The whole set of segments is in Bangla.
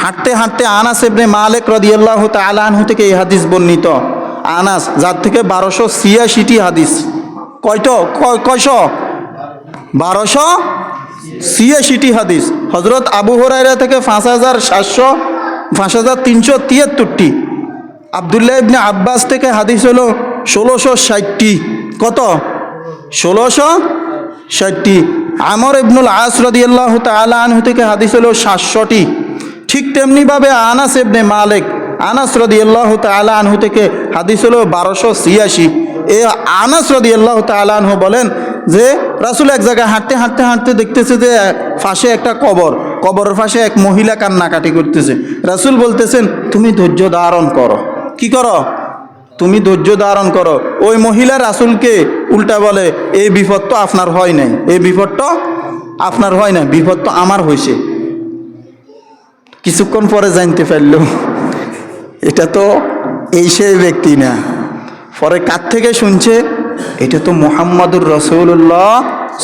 হাঁটতে হাঁটতে আনাস ইবনে মালিক রাদিয়াল্লাহু তাআলা আনহু থেকে এই হাদিস বর্ণিত। আনাস, যার থেকে 1286টি হাদিস। কয়শো? 1286টি হাদিস। হযরত আবু হুরায়রা থেকে 5373টি। আব্দুল্লাহ ইবনে আব্বাস থেকে হাদিস হলো 1660টি। কত? 1660টি। আমর ইবনুল আস রাদিয়াল্লাহু তাআলা আনহু থেকে হাদিস হলো 700টি। ঠিক তেমনিভাবে আনাস ইবনে মালিক, আনাস রাদিয়াল্লাহু তাআলা আনহু থেকে হাদিস হলো 1286। এই আনাস রাদিয়াল্লাহু তাআলা আনহু বলেন যে রাসূল এক জায়গায় হাঁটতে হাঁটতে হাঁটতে দেখতেছে যে পাশে একটা কবরের পাশে এক মহিলা কান্নাকাটি করতেছে। রাসূল বলতেছেন, তুমি ধৈর্য ধারণ করো। কি করো? তুমি ধৈর্য ধারণ করো। ওই মহিলা রাসূলকে উল্টা বলে, এই বিপদ তো আপনার হয় নাই, এই বিপদ তো আপনার হয় না, বিপদ তো আমার হয়েছে। কিছুক্ষণ পরে জানতে পারল এটা তো এই সেই ব্যক্তি না। পরে কার থেকে শুনছে? এটা তো মুহাম্মাদুর রাসূলুল্লাহ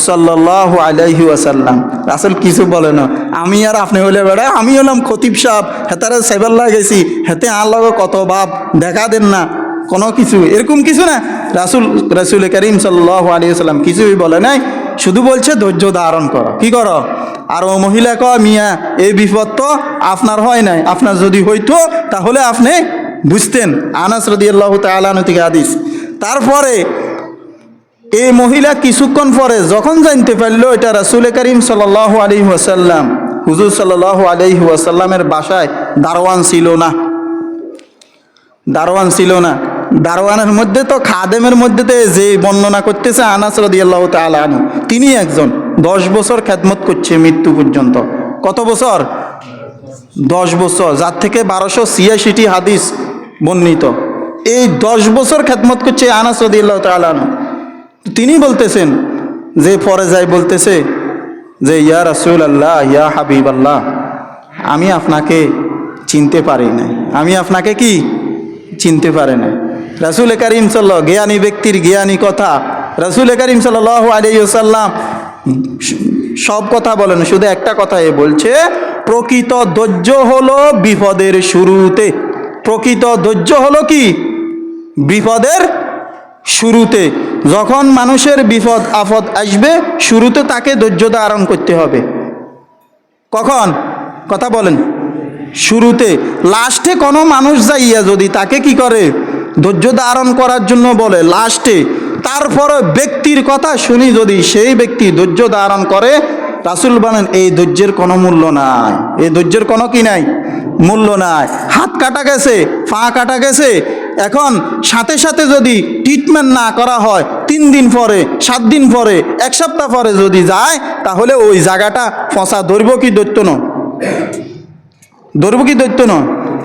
সাল্লাল্লাহু আলাইহি ওয়াসাল্লাম। রাসূল কিছু বলে না। আমি আর আপনি হলে বেড়া, আমি হলাম খতিব সাহেব, হেতারে সাইবাল্লা গেছি, হেতে আল্লাহ কত বাপ দেখা দেন না, কোনো কিছু এরকম কিছু না। রাসূল করিম সাল্লাল্লাহু আলাইহি ওয়াসাল্লাম কিছুই বলে নাই, শুধু বলছে ধৈর্য ধারণ করো। কি করো? আর ও মহিলা কয়, মিয়া এই বিপদ তো আপনার হয় নাই, আপনার যদি হইতো তাহলে আপনি বুঝতেন। আনাস রাদিয়াল্লাহু তাআলা আনহু থেকে হাদিস। তারপরে এই মহিলা কিছুক্ষণ পরে যখন জানতে পারলো এটা রাসূল করিম সাল্লাল্লাহু আলাইহি ওয়াসাল্লাম, হুজুর সাল্লাল্লাহু আলাইহি ওয়াসাল্লামের বাসায় দারওয়ান ছিল না। দারওয়ানের মধ্যে তো খাদেমের মধ্যে যে বর্ণনা করতেছে আনাস রাদিয়াল্লাহু তাআলা আনহু, তিনি একজন 10 বছর খেদমত করছে মৃত্যু পর্যন্ত। কত বছর? 10 বছর, যার থেকে 1286টি হাদিস বর্ণিত। এই 10 বছর খেদমত করছে আনাস রাদিয়াল্লাহু তাআলা আনহু। তিনি বলতেছেন যে পরে যাই বলতেছে যে ইয়া রাসূলুল্লাহ, ইয়া হাবিবাল্লাহ, আমি আপনাকে চিনতে পারি নাই, আমি আপনাকে কি চিনতে পারে না। রাসূল করিম সাল্লাল্লাহু, জ্ঞানী ব্যক্তির জ্ঞানী কথা, রাসূল করিম সাল্লাল্লাহু আলাইহি ওয়াসাল্লাম সব কথা বলেন, শুধু একটা কথাই বলছে, প্রকৃত ধৈর্য হলো বিপদের শুরুতে। প্রকৃত ধৈর্য হলো কি? বিপদের শুরুতে। যখন মানুষের বিপদ আপদ আসবে, শুরুতে তাকে ধৈর্য ধারণ করতে হবে। কখন? কথা বলেন। শুরুতে। লাস্টে কোনো মানুষ যাইয়া যদি তাকে কি করে? ধৈর্য ধারণ করার জন্য বলে লাস্টে, তারপরে ব্যক্তির কথা শুনি যদি সেই ব্যক্তি ধৈর্য ধারণ করে, রাসূল বলেন এই ধৈর্যের কোনো মূল্য নাই, এই ধৈর্যের কোনো কি নাই, মূল্য নাই। হাত কাটা গেছে, পা কাটা গেছে, এখন সাথে সাথে যদি ট্রিটমেন্ট না করা হয়, 3 দিন পরে, 7 দিন পরে, 1 সপ্তাহ পরে যদি যায়, তাহলে ওই জায়গাটা ফসা ধরব কি দৈত্য ন? ধরব কি দৈত্য ন?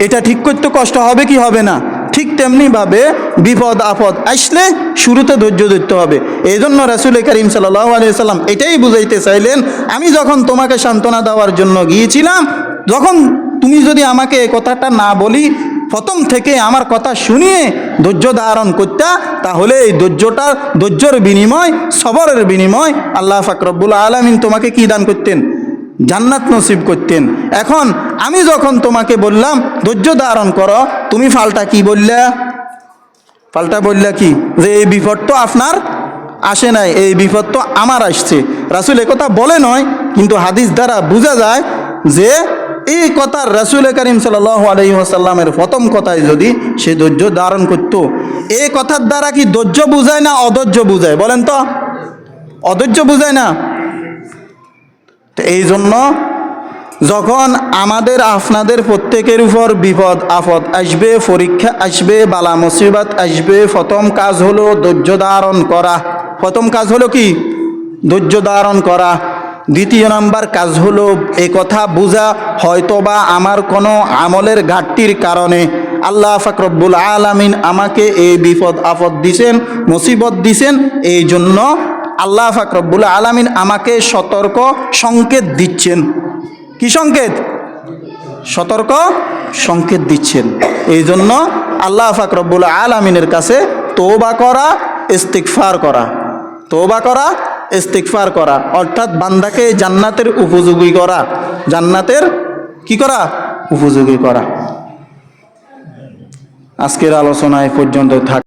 এটা ঠিক করতে কষ্ট হবে কি হবে না? ঠিক তেমনিভাবে বিপদ আপদ আসলে শুরুতে ধৈর্য ধরতে হবে। এই জন্য রাসূল করিম সাল্লাল্লাহু আলাইহি ওয়াসাল্লাম এটাই বুঝাইতে চাইলেন, আমি যখন তোমাকে সান্ত্বনা দেওয়ার জন্য গিয়েছিলাম, যখন তুমি যদি আমাকে এই কথাটা না বলি, প্রথম থেকে আমার কথা শুনিয়ে ধৈর্য ধারণ করতা, তাহলে এই ধৈর্যের বিনিময়, সবরের বিনিময় আল্লাহ পাক রব্বুল আলামিন তোমাকে কি দান করতেন? জান্নাত নসিব করতেন। এখন আমি যখন তোমাকে বললাম ধৈর্য ধারণ করো, তুমি পাল্টা কি বললা? পাল্টা বললা কি? যে এই বিপদ তো আপনার আসে নাই, এই বিপদ তো আমার আসছে। রাসূল একথা বলে নয়, কিন্তু হাদিস দ্বারা বোঝা যায় যে এই কথা রাসূল করিম সাল্লাল্লাহু আলাইহি ওয়াসাল্লামের প্রথম কথায় যদি সে ধৈর্য ধারণ করত, এই কথার দ্বারা কি ধৈর্য বুঝায় না অধৈর্য বুঝায়? বলেন তো, অধৈর্য বুঝায় না? এই জন্য যখন আমাদের আপনাদের প্রত্যেকের উপর বিপদ আপদ আসবে, পরীক্ষা আসবে, বালা মুসিবত আসবে, প্রথম কাজ হলো ধৈর্য ধারণ করা। প্রথম কাজ হলো কি? ধৈর্য ধারণ করা। দ্বিতীয় নাম্বার কাজ হলো এই কথা বোঝা, হয়তোবা আমার কোনো আমলের ঘাটতির কারণে আল্লাহ পাক রব্বুল আলামিন আমাকে এই বিপদ আপদ দিছেন, মুসিবত দিছেন, এই জন্য আল্লাহ পাক রব্বুল আলামিন আমাকে সতর্ক সংকেত দিচ্ছেন। কি সংকেত? সতর্ক সংকেত দিচ্ছেন। এই জন্য আল্লাহ পাক রব্বুল আলামিনের কাছে তওবা করা, ইস্তিগফার করা, তওবা করা, ইস্তিগফার করা, অর্থাৎ বান্দাকে জান্নাতের উপযোগী করা, জান্নাতের কি করা? উপযোগী করা। আজকের আলোচনা এ পর্যন্ত থাক।